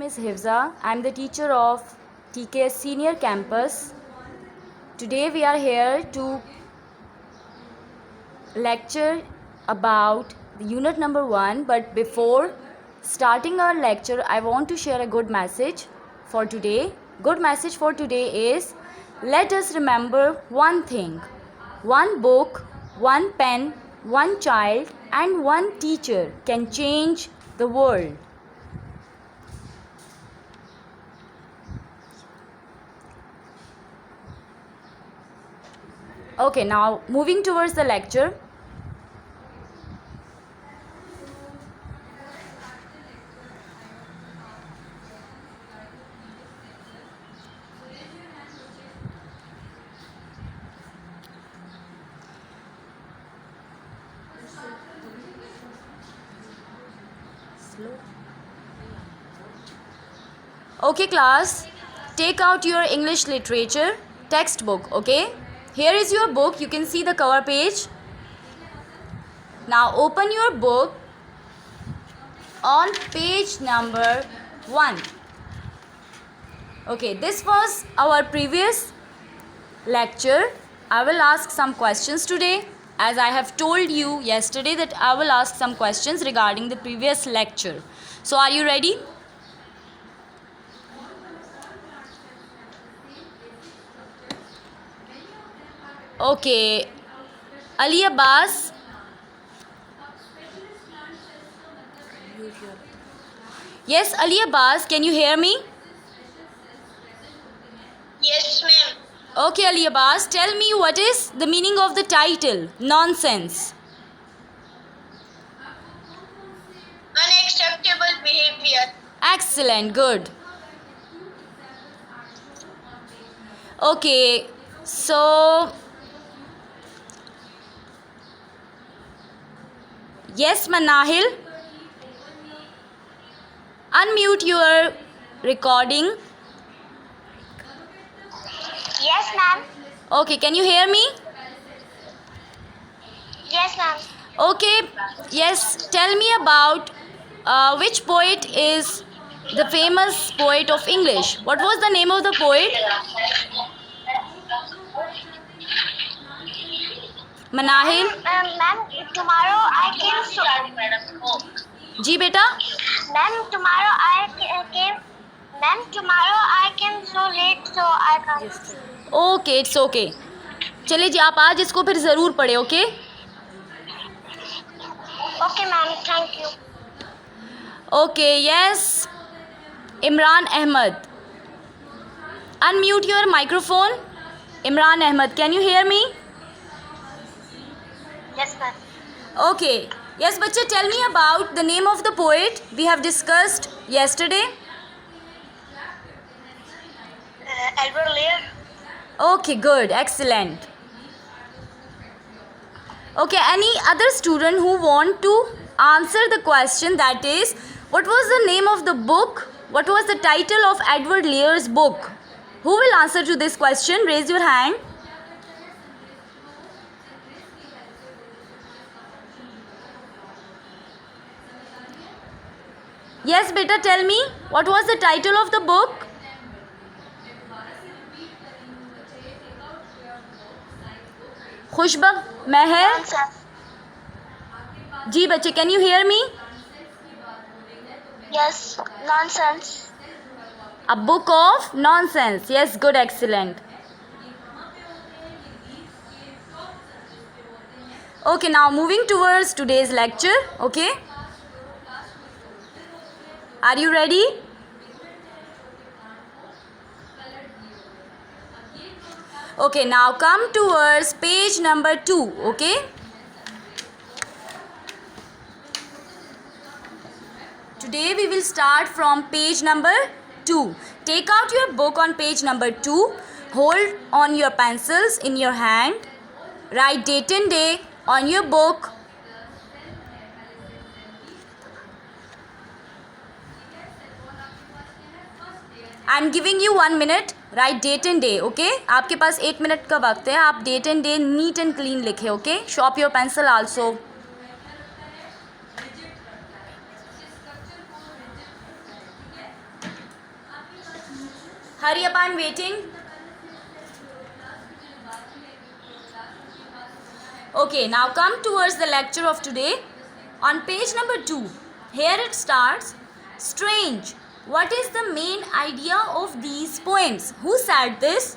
name is Hifza. I am the teacher of TKS Senior Campus. Today we are here to lecture about the unit number 1, but before starting our lecture I want to share a good message for today. Good message for today is, let us remember one thing: one book, one pen, one child and one teacher can change the world. Okay, now moving towards the lecture. Okay class, take out your English literature textbook. Okay, here is your book. You can see the cover page. Now open your book on page number 1. Okay, this was our previous lecture. I will ask some questions today, as I have told you yesterday that I will ask some questions regarding the previous lecture. So are you ready? Okay, Ali Abbas. Yes, Ali Abbas, can you hear me? Yes, ma'am. Okay, Ali Abbas, tell me what is the meaning of the title, Nonsense? Unacceptable behavior. Excellent, good. Okay, so yes, Manahil, unmute your recording. Yes, ma'am. Okay, can you hear me? Yes, ma'am. Okay, yes, tell me about which poet is the famous poet of English. What was the name of the poet? Manahil? Ma'am, tomorrow I came जी बेटा. Ma'am, tomorrow I came so late, so I can't. Okay, it's okay. चलिए जी, आप आज इसको फिर ज़रूर पढ़े. Okay. Okay, ma'am. Thank you. Okay, yes. Imran Ahmed, unmute your microphone. Imran Ahmed, can you hear me? Yes, ma'am. Okay. Yes, bachcha, tell me about the name of the poet we have discussed yesterday. Edward Lear. Okay, good. Excellent. Okay, any other student who want to answer the question, that is, what was the name of the book? What was the title of Edward Lear's book? Who will answer to this question? Raise your hand. Yes, beta, tell me, what was the title of the book? खुशबक महर. Nonsense. जी बच्चे, can you hear me? Yes, nonsense. A book of nonsense. Yes, good, excellent. Okay, now moving towards today's lecture. Okay, are you ready? Okay, now come towards page number 2. Okay, today we will start from page number 2. Take out your book on page number 2. Hold on your pencils in your hand. Write date and day on your book. I am giving you 1 minute. Write date and day. Okay, आपके पास 1 minute का वक्त है. आप date and day neat and clean लिखे. Okay, sharp your pencil also. Hurry up, I'm waiting. Okay, now come towards the lecture of today. On page number 2, here it starts. Strange. What is the main idea of these poems? Who said this?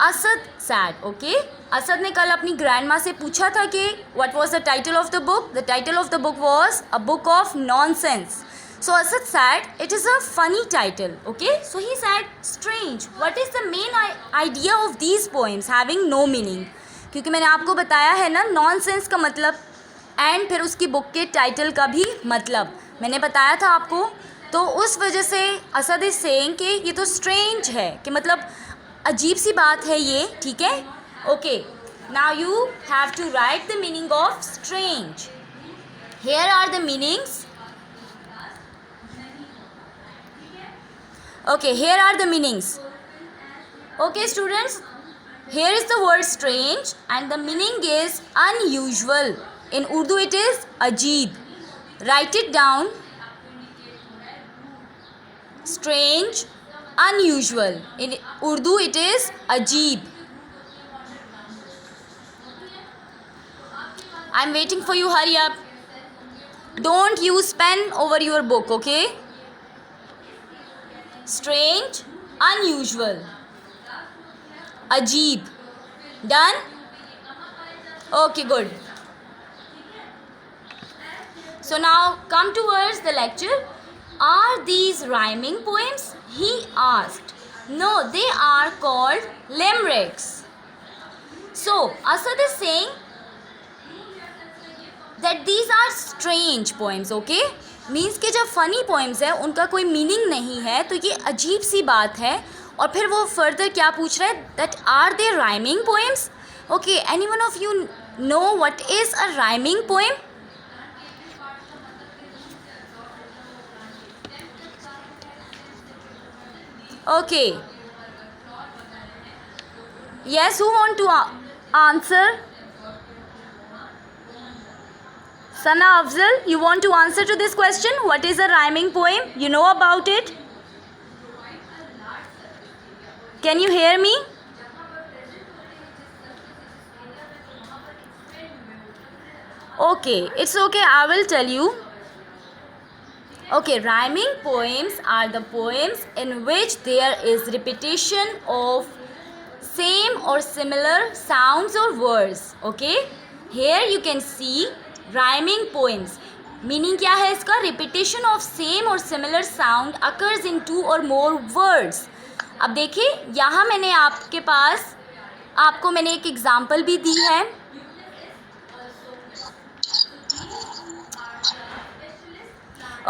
Asad sad. Okay, Asad ने कल अपनी grand माँ से पूछा था कि what was the title of the book. The title of the book was a book of nonsense. So Asad said it is a funny title. Okay, so he said strange. What is the main idea of these poems having no meaning? क्योंकि मैंने आपको बताया है ना nonsense का मतलब and फिर उसकी बुक के टाइटल का भी मतलब मैंने बताया था आपको. तो उस वजह से असद इज सेइंग कि ये तो स्ट्रेंज है, कि मतलब अजीब सी बात है ये. ठीक है. Okay, now you have to write the meaning of strange. Here are the meanings. Okay, here are the meanings. Okay students, here is the word strange and the meaning is unusual. In Urdu it is ajeeb. Write it down. Strange, unusual. In Urdu it is ajeeb. I'm waiting for you, hurry up. Don't use pen over your book, okay? Strange, unusual, ajeeb. Done? Okay, good. So now come towards the lecture. Are these rhyming poems? He asked. No, they are called limericks. So Asad is saying that these are strange poems. Okay? Means कि जब funny poems है उनका कोई meaning नहीं है तो ये अजीब सी बात है. और फिर वो फर्दर क्या पूछ रहा है, that are they rhyming poems. Okay, any one of you know what is a rhyming poem? Okay, yes, who want to answer? Sana Afzal, you want to answer to this question? What is a rhyming poem? You know about it? Can you hear me? Okay, it's okay, I will tell you. Okay, rhyming poems are the poems in which there is repetition of same or similar sounds or words. Okay, here you can see rhyming poems. Meaning क्या है इसका? Repetition of same और similar sound occurs in 2 और more words. अब देखिए यहाँ मैंने आपको मैंने एक एग्जाम्पल भी दी है.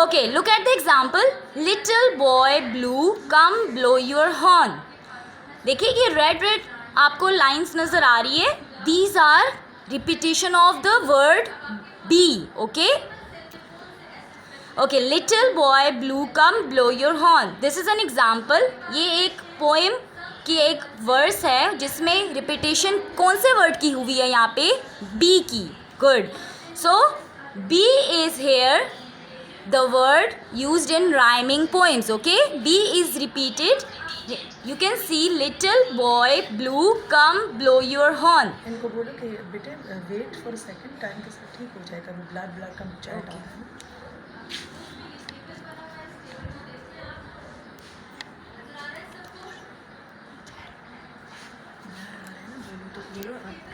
Okay, look at the example. Little boy blue come blow your horn. देखिए ये रेड आपको लाइन्स नज़र आ रही है. These are repetition of the word be. okay, okay, little boy blue come blow your horn. this is an example. ये एक poem की एक verse है जिसमें repetition कौन से word की हुई है यहाँ पे? be की. good. so be is here the word used in rhyming poems. okay, be is repeated. You can see little boy blue come blow your horn. इनको बोलो कि बेटे वेट फॉर सेकंड, टाइम के साथ ठीक हो जाएगा. वो ब्लड कम जाएगा.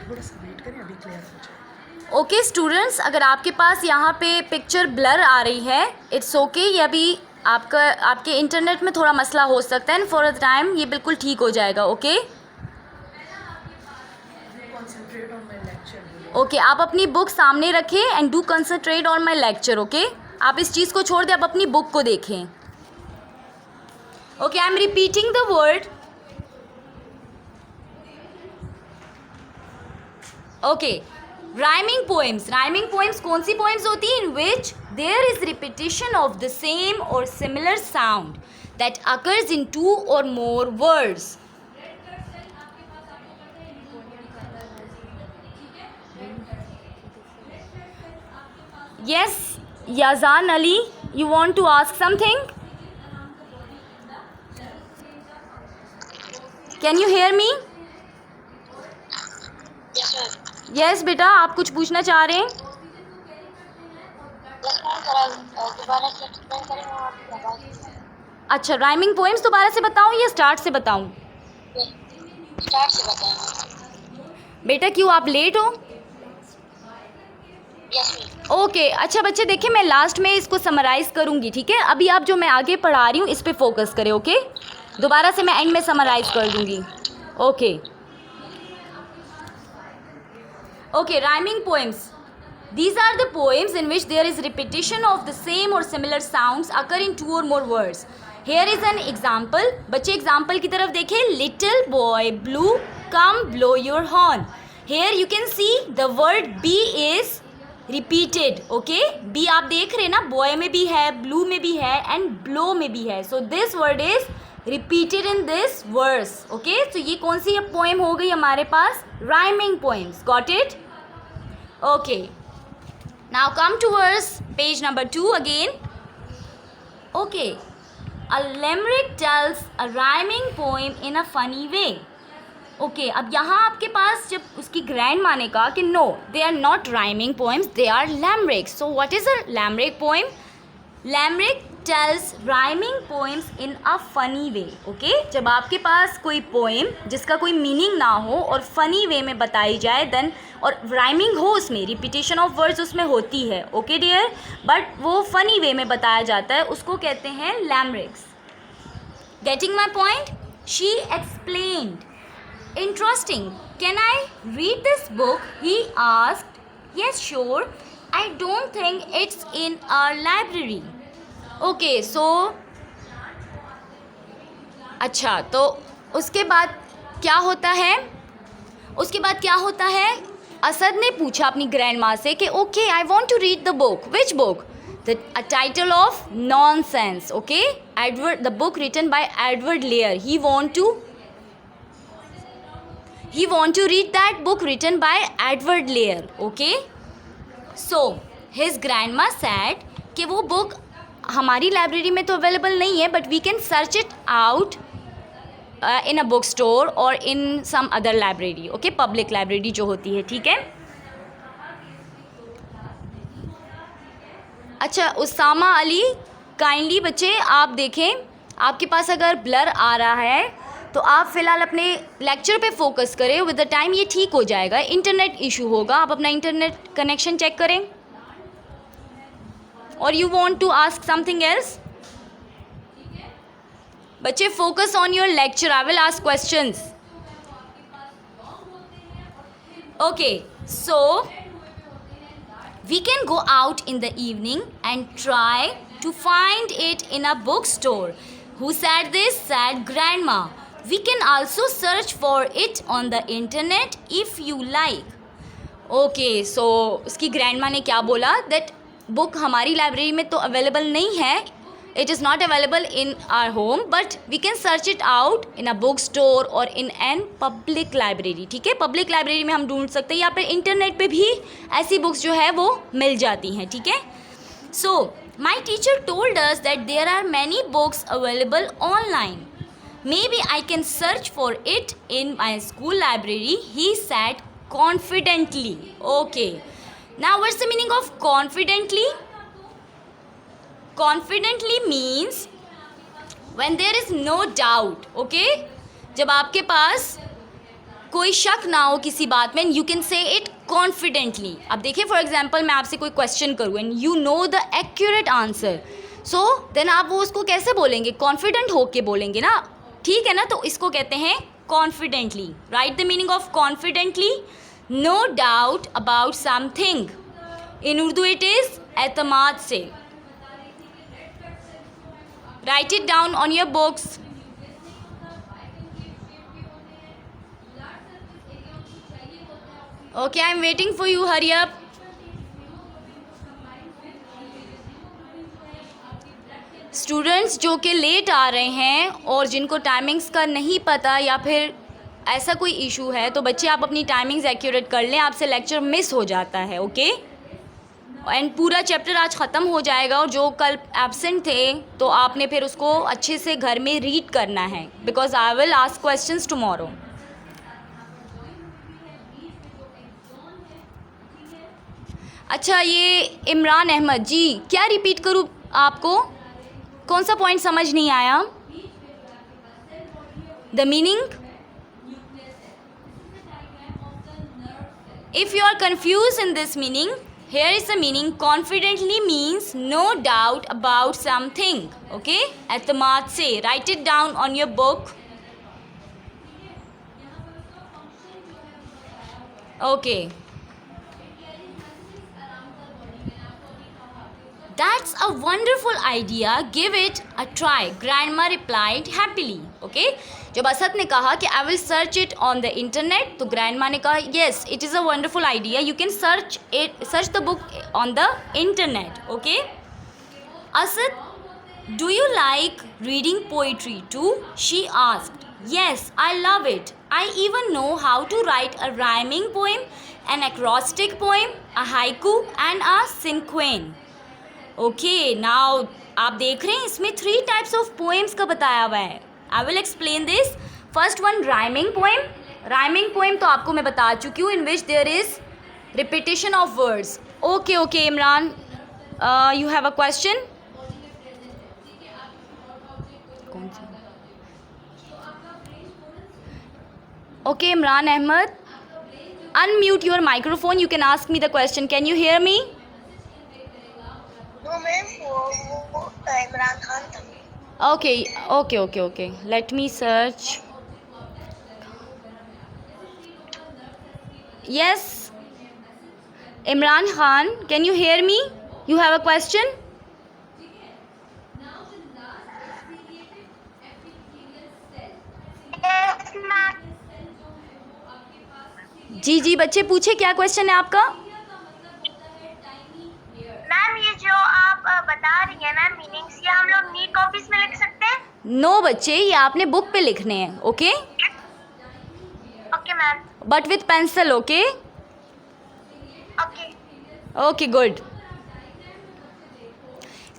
थोड़ा सा वेट करें, अभी क्लियर हो जाएगा. ओके स्टूडेंट्स, अगर आपके पास यहाँ पे पिक्चर ब्लर आ रही है, इट्स ओके. ये अभी आपके इंटरनेट में थोड़ा मसला हो सकता है. फॉर अ टाइम ये बिल्कुल ठीक हो जाएगा. ओके, ओके, आप अपनी बुक सामने रखें and do concentrate on my lecture. Okay, आप इस चीज़ को छोड़ दें, आप अपनी बुक को देखें. Okay, I am repeating the word. Okay, rhyming poems कौन सी पोएम्स होती हैं? In which there is repetition of the same और similar sound that occurs in 2 और more words. Yes, Yazan Ali, you want to ask something? Can you hear me? Yes, ma'am. Yes बेटा, आप कुछ पूछना चाह रहे हैं? Yes, ma'am. जरा दोबारा से एक्सप्लेन करेंगे और बता दीजिए। अच्छा, राइमिंग पोएम्स दोबारा से बताऊं या स्टार्ट से बताऊं? स्टार्ट से बताएंगे। बेटा क्यों, आप लेट हो? Yes ma'am. ओके अच्छा बच्चे देखिए, मैं लास्ट में इसको समराइज़ करूँगी, ठीक है? अभी आप जो मैं आगे पढ़ा रही हूँ इस पे फोकस करें, ओके? दोबारा से मैं एंड में समराइज़ कर दूँगी, okay? Okay, rhyming poems. These are the poems in which there is repetition of the same or similar sounds occur in 2 or more words. Here is an example. बच्चे example की तरफ देखें. Little boy blue, come blow your horn. Here you can see the word be is repeated. Okay? be आप देख रहे हैं ना, boy में भी है, blue में भी है and blow में भी है. So this word is repeated in this verse. Okay? So ये कौन सी poem हो गई हमारे पास? Rhyming poems. Got it? Okay. Now come to verse page number 2 again. Okay. A limerick tells a rhyming poem in a funny way. Okay, अब यहाँ आपके पास जब उसकी ग्रैंड माने का कि no, they are not rhyming poems, they are limericks. So what is a limerick poem? Limerick tells rhyming poems in a funny way. Okay, जब आपके पास कोई पोएम जिसका कोई मीनिंग ना हो और फनी वे में बताई जाए देन, और राइमिंग हो, उसमें रिपीटेशन ऑफ वर्ड्स उसमें होती है, ओके डियर, बट वो फनी वे में बताया जाता है, उसको कहते हैं limericks. Getting my point? She explained. Interesting. Can I read this book? He asked. Yes sure. I don't think it's in our library. Okay so अच्छा, तो उसके बाद क्या होता है? उसके बाद क्या होता है? असद ने पूछा अपनी ग्रैंड माँ से कि okay I want to read the book. Which book? The title of nonsense. Okay, Edward, the book written by Edward Lear. He want to read that book written by Edward Lear. Okay, so his grandma said कि वो book हमारी library में तो available नहीं है, but we can search it out in a book store और in some other library. Okay, public library जो होती है, ठीक है? अच्छा उसामा अली, काइंडली बच्चे आप देखें, आपके पास अगर ब्लर आ रहा है तो आप फ़िलहाल अपने लेक्चर पे फोकस करें. विद द टाइम ये ठीक हो जाएगा. इंटरनेट इशू होगा, आप अपना इंटरनेट कनेक्शन चेक करें. और you want to ask something else? बच्चे focus on your lecture, I will ask questions. Okay, so we can go out in the evening and try to find it in a bookstore. Who said this? Said grandma. We can also search for it on the internet if you like. Okay, so उसकी grandma ने क्या बोला? That book हमारी library में तो available नहीं है. It is not available in our home, but we can search it out in a bookstore or in an public library. ठीक है, पब्लिक लाइब्रेरी में हम ढूंढ सकते हैं, या फिर इंटरनेट पे भी ऐसी बुक्स जो है वो मिल जाती हैं. ठीक है, सो my teacher told us that there are many books available online. Maybe I can search for it in my school library, he said confidently. Okay, now what's the meaning of confidently? Confidently means when there is no doubt. Okay, जब आपके पास कोई शक ना हो किसी बात में, you can say it confidently. अब देखिए फॉर एग्जाम्पल मैं आपसे कोई क्वेश्चन करूँ and you know the accurate answer, so then आप वो उसको कैसे बोलेंगे? कॉन्फिडेंट होके बोलेंगे ना, ठीक है ना? तो इसको कहते हैं confidently. Write the meaning of confidently. No doubt about something. In Urdu it is एतमाद से. Write it down on your books. Okay, I'm waiting for you. Hurry up. Students जो कि लेट आ रहे हैं और जिनको टाइमिंग्स का नहीं पता या फिर ऐसा कोई इशू है, तो बच्चे आप अपनी टाइमिंग्स एक्यूरेट कर लें, आपसे लेक्चर मिस हो जाता है. ओके एंड पूरा चैप्टर आज ख़त्म हो जाएगा, और जो कल एब्सेंट थे तो आपने फिर उसको अच्छे से घर में रीड करना है, because I will ask questions tomorrow. अच्छा, ये इमरान अहमद जी, क्या रिपीट करूँ आपको? कौन सा पॉइंट समझ नहीं आया? The meaning. If you are confused in this meaning, here is the meaning. Confidently means no doubt about something. Okay? एतमाद से. Write it down on your book. Okay. That's a wonderful idea. Give it a try. Grandma replied happily. Okay? जब असद ने कहा कि I will search it on the internet, तो grandma ने कहा yes, it is a wonderful idea. You can search the book on the internet. Okay? Asad, do you like reading poetry too? She asked. Yes, I love it. I even know how to write a rhyming poem, an acrostic poem, a haiku and a cinquain. Okay, now आप देख रहे हैं इसमें 3 types of poems का बताया हुआ है. I will explain this. First one, rhyming poem. Rhyming poem तो आपको मैं बता चुकी हूँ, in which there is repetition of words. Okay okay Imran, you have a question. कौन सा? Okay Imran Ahmad, unmute your microphone. You can ask me the question. Can you hear me? No, ma'am, वो इमरान खान था. Okay, okay, okay, okay. Let me search. Yes, Imran Khan, can you hear me? You have a question? Yes, ma'am. जी जी बच्चे पूछे, क्या question है आपका? Ma'am, ये जो आप बता रही हैं मैम मीनिंग्स, ये हम लोग नीट कॉपीज में लिख सकते हैं? नो बच्चे, ये आपने बुक पे लिखने हैं. Okay? Okay ma'am. But with pencil. Okay? Okay. Okay good.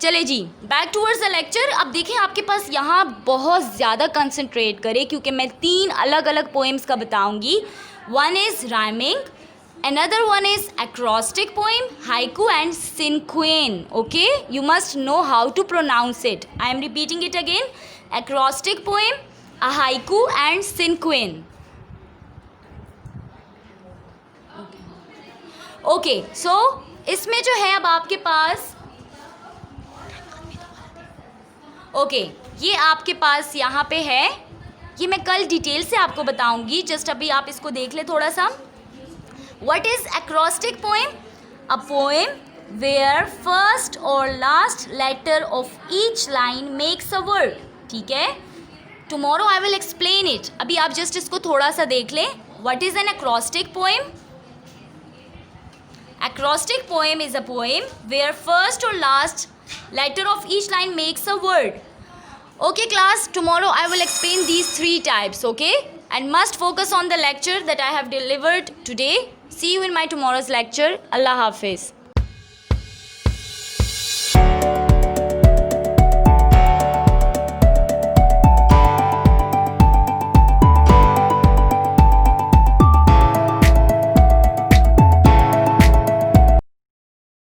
चले जी, बैक टूवर्ड्स द लेक्चर. अब देखें आपके पास यहाँ बहुत ज़्यादा कंसंट्रेट करें, क्योंकि मैं 3 अलग अलग पोएम्स का बताऊँगी. One is rhyming, another one is acrostic poem, haiku and cinquain. Okay, you must know how to pronounce it. I am repeating it again. Acrostic poem, a haiku and cinquain. Okay, so इसमें जो है अब आपके पास ये आपके पास यहाँ पे है. ये मैं कल डिटेल से आपको बताऊंगी, जस्ट अभी आप इसको देख ले थोड़ा सा. What is acrostic poem? A poem where first or last letter of each line makes a word. ठीक है? Tomorrow I will explain it. अभी आप just इसको थोड़ा सा देख लें. What is an acrostic poem? Acrostic poem is a poem where first or last letter of each line makes a word. Okay class, tomorrow I will explain these 3 types, okay? And must focus on the lecture that I have delivered today. See you in my tomorrow's lecture. Allah Hafiz.